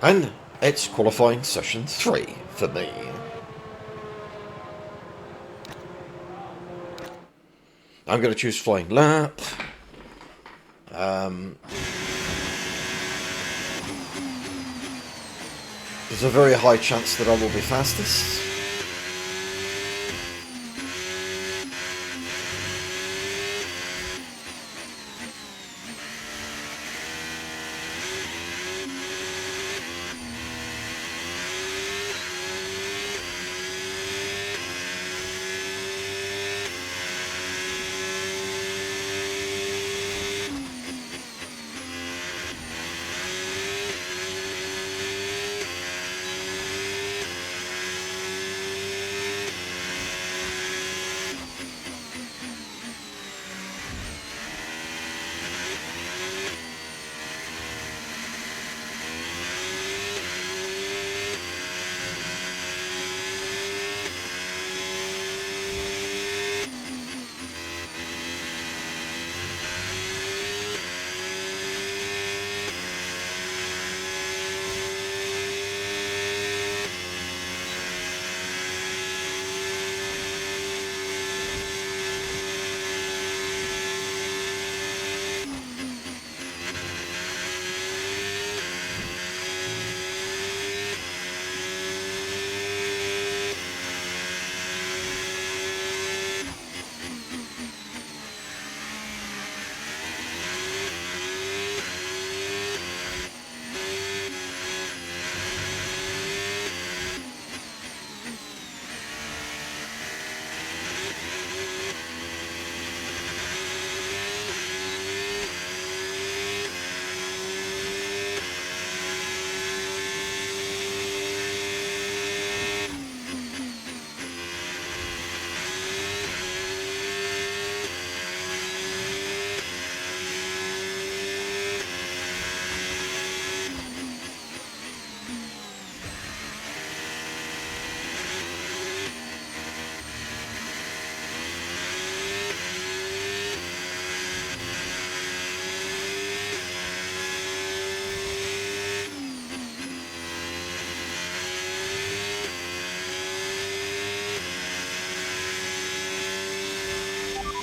And it's qualifying session 3 for me. I'm going to choose flying lap. There's a very high chance that I will be fastest.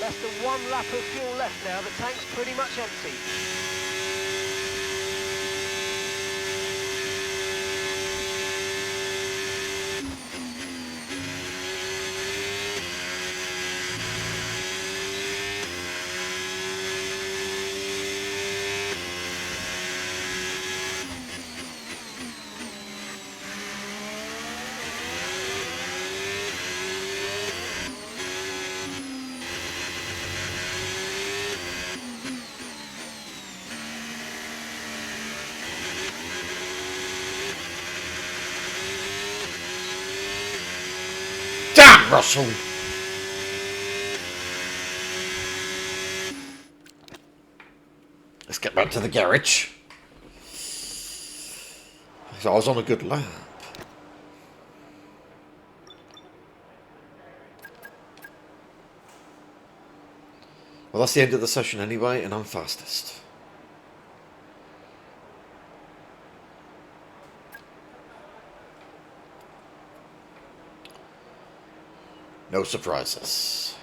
Less than 1 lap of fuel left now, the tank's pretty much empty. Damn, Russell! Let's get back to the garage. So I was on a good lap. Well, that's the end of the session anyway, and I'm fastest. No surprises.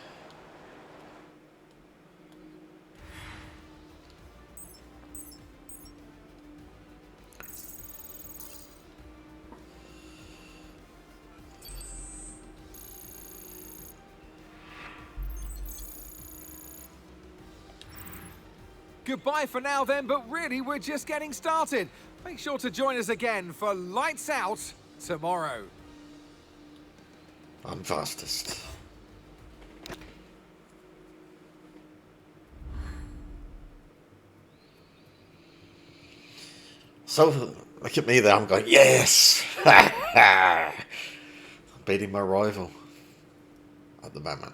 Goodbye for now then, but really we're just getting started. Make sure to join us again for Lights Out tomorrow. I'm fastest. So, look at me there, I'm going, yes! Beating my rival at the moment.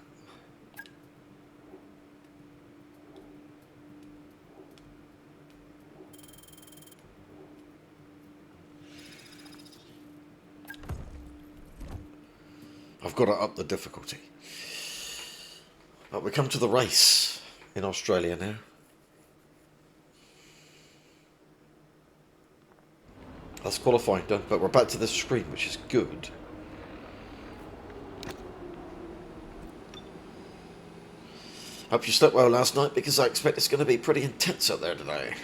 I've got to up the difficulty. But we come to the race in Australia now. That's qualifying done, but we're back to this screen, which is good. Hope you slept well last night, because I expect it's going to be pretty intense out there today.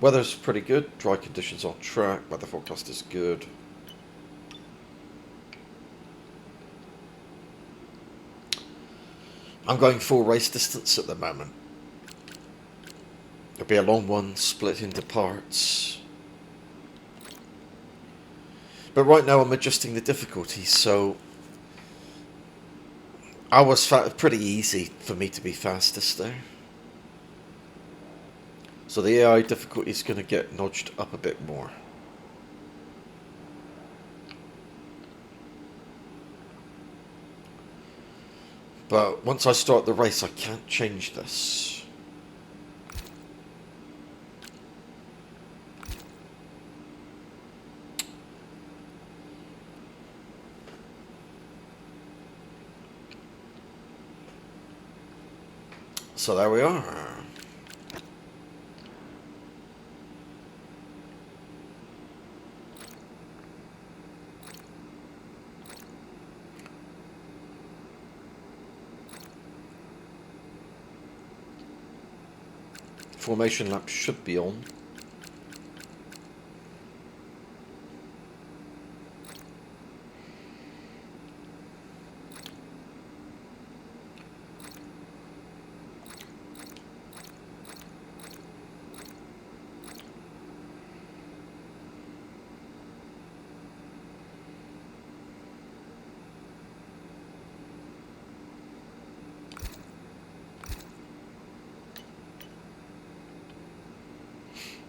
Weather's pretty good, dry conditions on track, weather forecast is good. I'm going full race distance at the moment. It'll be a long one, split into parts. But right now I'm adjusting the difficulty, so I was pretty easy for me to be fastest there. So the AI difficulty is going to get nudged up a bit more. But once I start the race, I can't change this. So there we are. Formation lap should be on.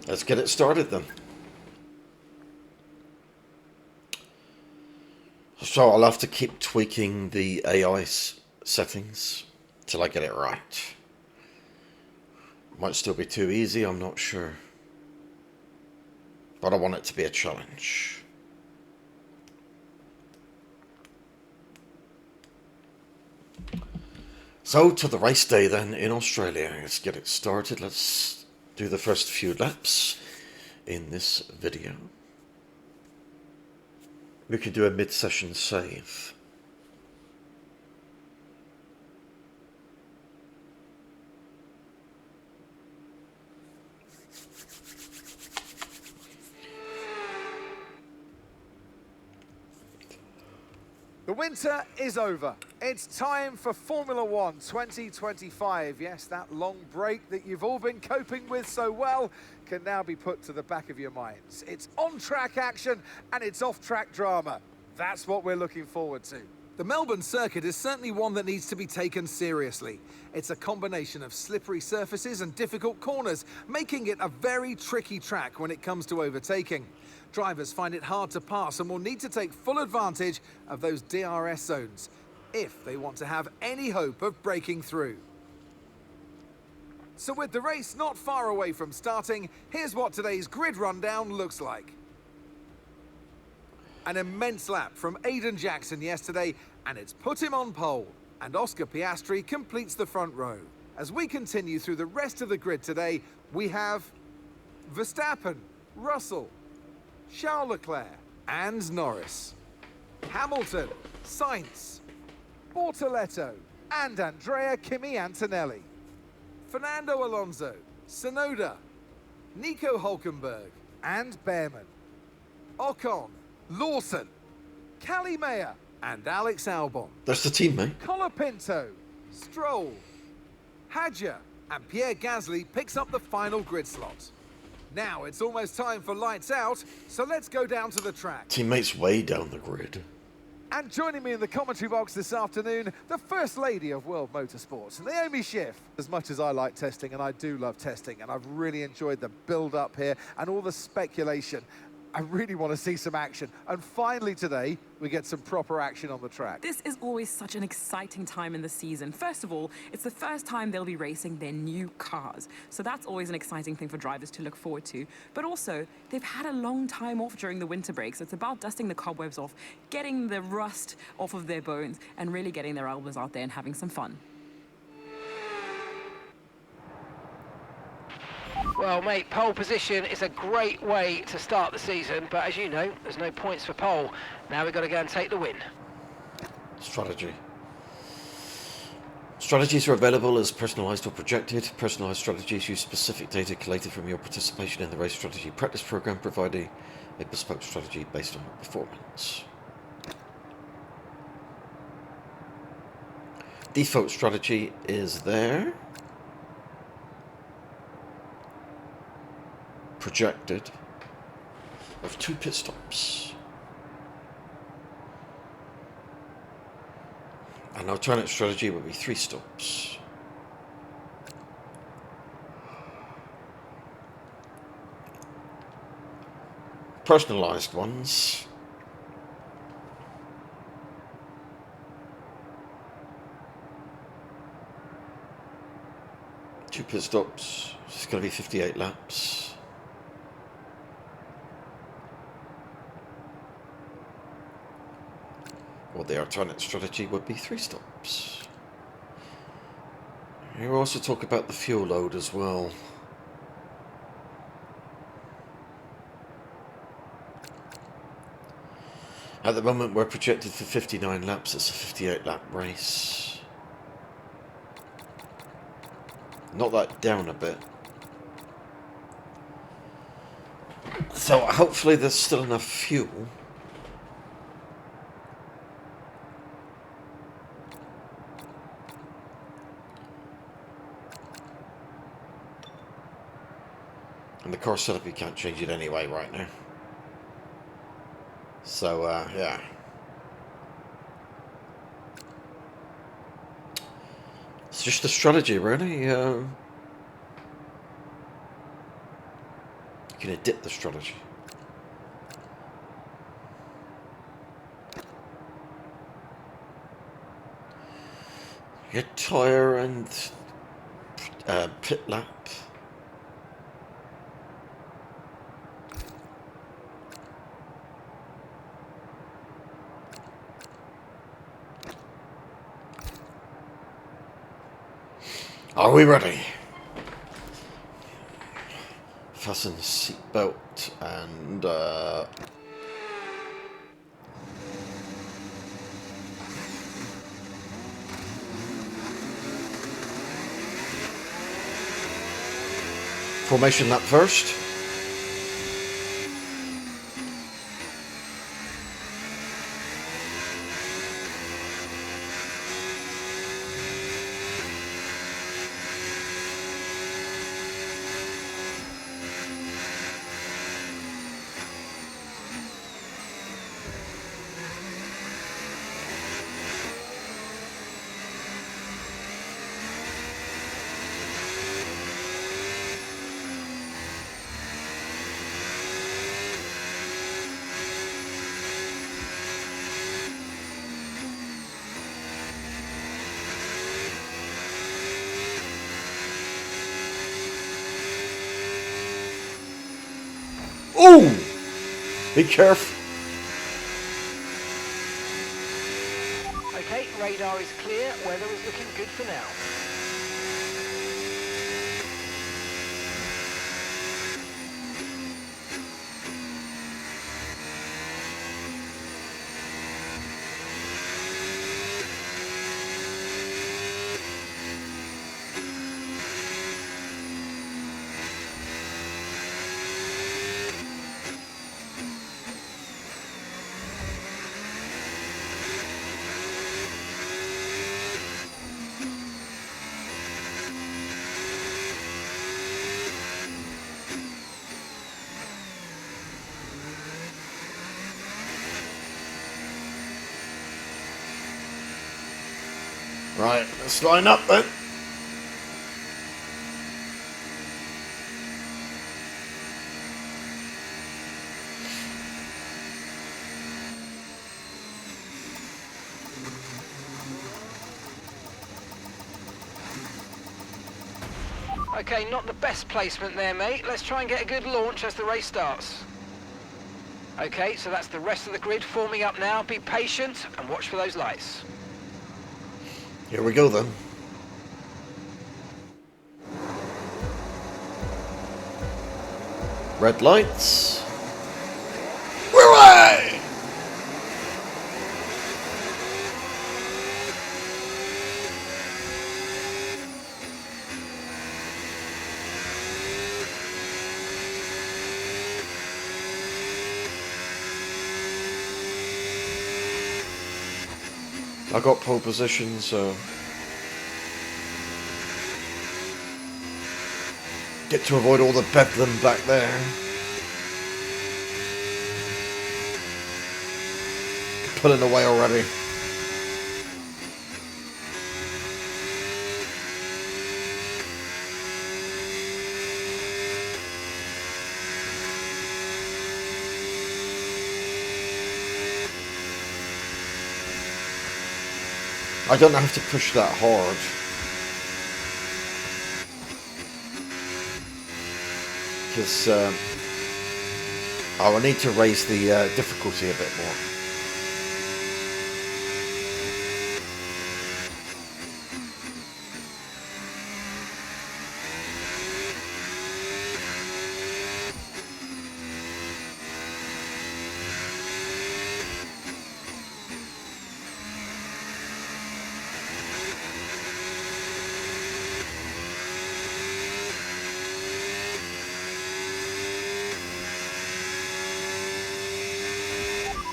Let's get it started then. So I'll have to keep tweaking the AI settings till I get it right. Might still be too easy, I'm not sure. But I want it to be a challenge. So to the race day then in Australia. Let's get it started. Let's do the first few laps in this video. We could do a mid-session save. The winter is over. It's time for Formula One 2025. Yes, that long break that you've all been coping with so well can now be put to the back of your minds. It's on-track action and it's off-track drama. That's what we're looking forward to. The Melbourne circuit is certainly one that needs to be taken seriously. It's a combination of slippery surfaces and difficult corners, making it a very tricky track when it comes to overtaking. Drivers find it hard to pass and will need to take full advantage of those DRS zones if they want to have any hope of breaking through. So with the race not far away from starting, here's what today's grid rundown looks like. An immense lap from Aiden Jackson yesterday, and it's put him on pole. And Oscar Piastri completes the front row. As we continue through the rest of the grid today, we have Verstappen, Russell, Charles Leclerc and Norris, Hamilton, Sainz, Bortoleto and Andrea Kimi Antonelli, Fernando Alonso, Tsunoda, Nico Hulkenberg and Behrman, Ocon, Lawson, Callie Mayer and Alex Albon. That's the team, mate. Colapinto, Stroll, Hadjar and Pierre Gasly picks up the final grid slot. Now it's almost time for lights out, so let's go down to the track. Teammates way down the grid. And joining me in the commentary box this afternoon, the First Lady of World Motorsports, Naomi Schiff. As much as I like testing, and I do love testing, and I've really enjoyed the build-up here and all the speculation, I really want to see some action. And finally today, we get some proper action on the track. This is always such an exciting time in the season. First of all, it's the first time they'll be racing their new cars. So that's always an exciting thing for drivers to look forward to. But also, they've had a long time off during the winter break. So it's about dusting the cobwebs off, getting the rust off of their bones, and really getting their elbows out there and having some fun. Well, mate, pole position is a great way to start the season, but as you know, there's no points for pole. Now we've got to go and take the win. Strategy. Strategies are available as personalised or projected. Personalised strategies use specific data collated from your participation in the race strategy practice program, providing a bespoke strategy based on your performance. Default strategy is there. Projected of 2 pit stops. An alternate strategy would be 3 stops. Personalized ones. Two pit stops. It's going to be 58 laps. Or the alternate strategy would be 3 stops. You also talk about the fuel load as well. At the moment we're projected for 59 laps, it's a 58 lap race. Knock that down a bit. So hopefully there's still enough fuel. And the car setup, you can't change it anyway right now. So, yeah. It's just a strategy, really. You can edit the strategy. Your tyre and pit lap. Are we ready? Fasten the seatbelt and formation lap first. Ooh! Be careful. Okay, radar is clear, weather is looking good for now. Right, let's line up then. Okay, not the best placement there, mate. Let's try and get a good launch as the race starts. Okay, so that's the rest of the grid forming up now. Be patient and watch for those lights. Here we go then. Red lights. We're away! I got pole position, so get to avoid all the bedlam back there. Pulling away already. I don't have to push that hard. Because I will need to raise the difficulty a bit more.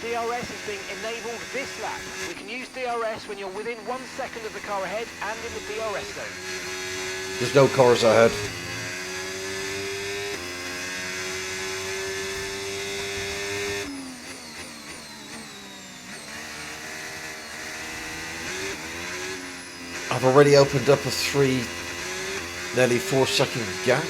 DRS is being enabled this lap. We can use DRS when you're within 1 second of the car ahead and in the DRS zone. There's no cars ahead. I've already opened up a nearly 4 second gap.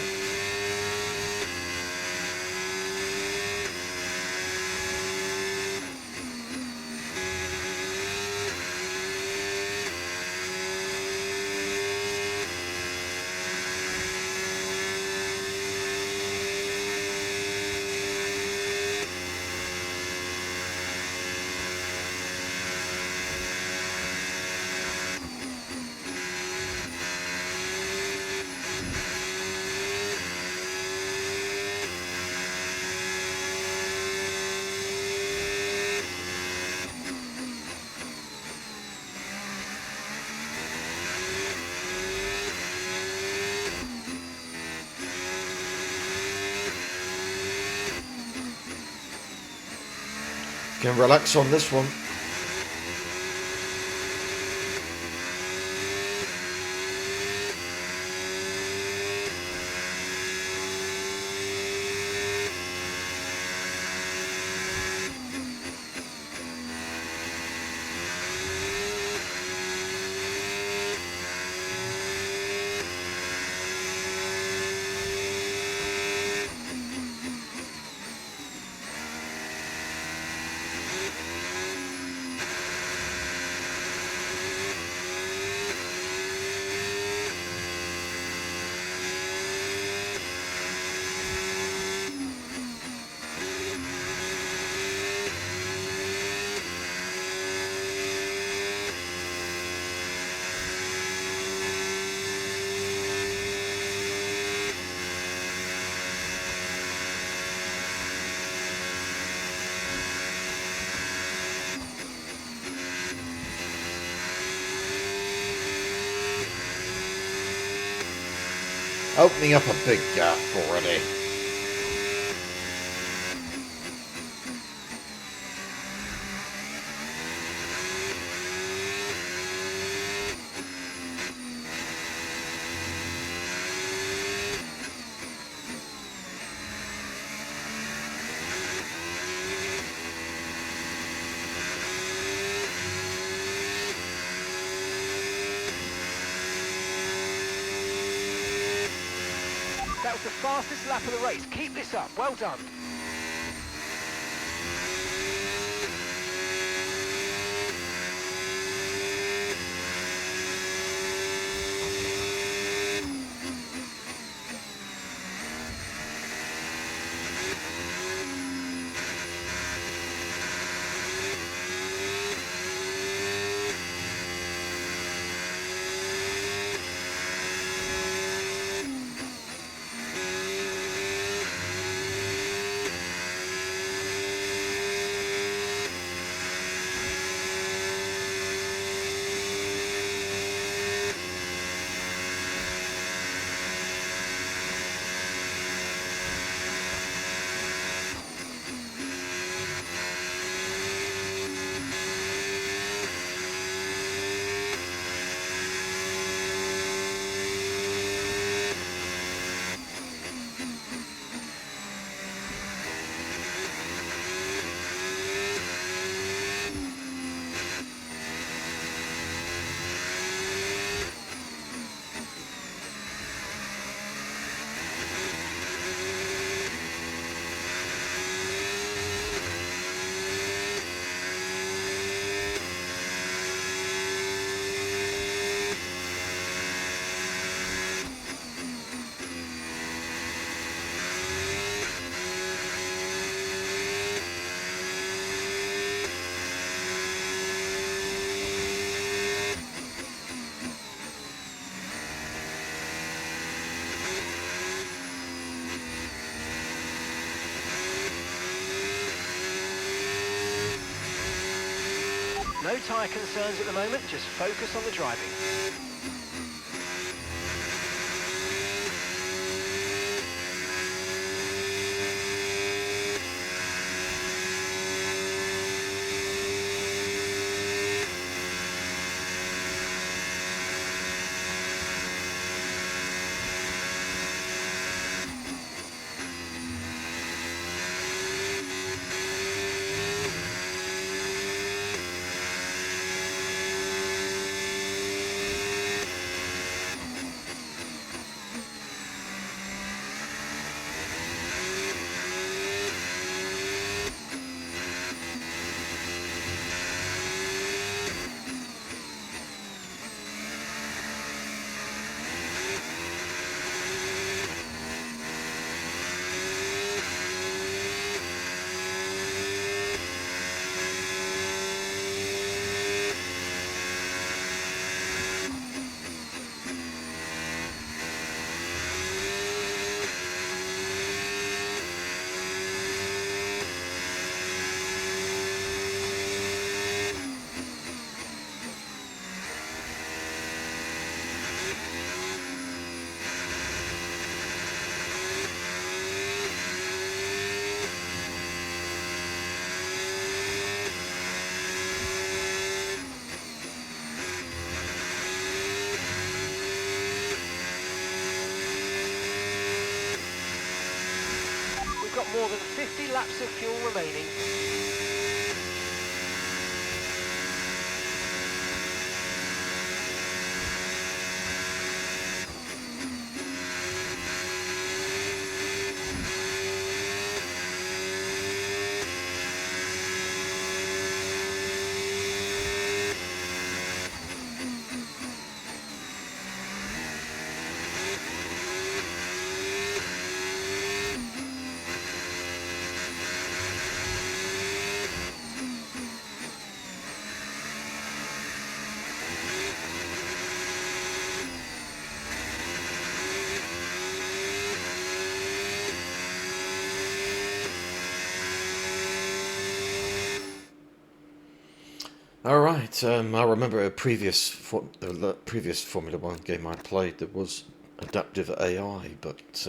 Can relax on this one. Opening up a big gap already. That was the fastest lap of the race. Keep this up. Well done. No tyre concerns at the moment, just focus on the driving. We've got more than 50 laps of fuel remaining. All right. I remember the previous Formula One game I played. There was adaptive AI, but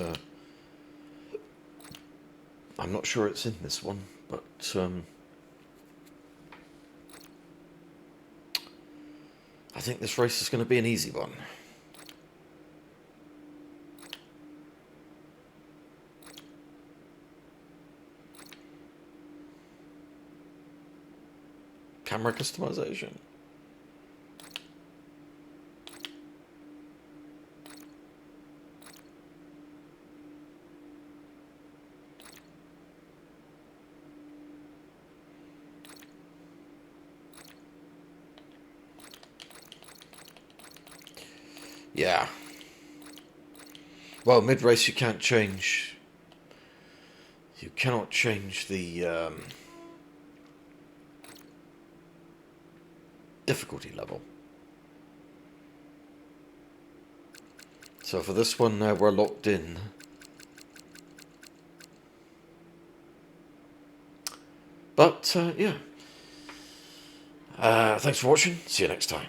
I'm not sure it's in this one. But I think this race is going to be an easy one. Camera customization. Yeah. Well, mid-race you can't change. You cannot change the difficulty level. So for this one, we're locked in. But yeah. Thanks for watching. See you next time.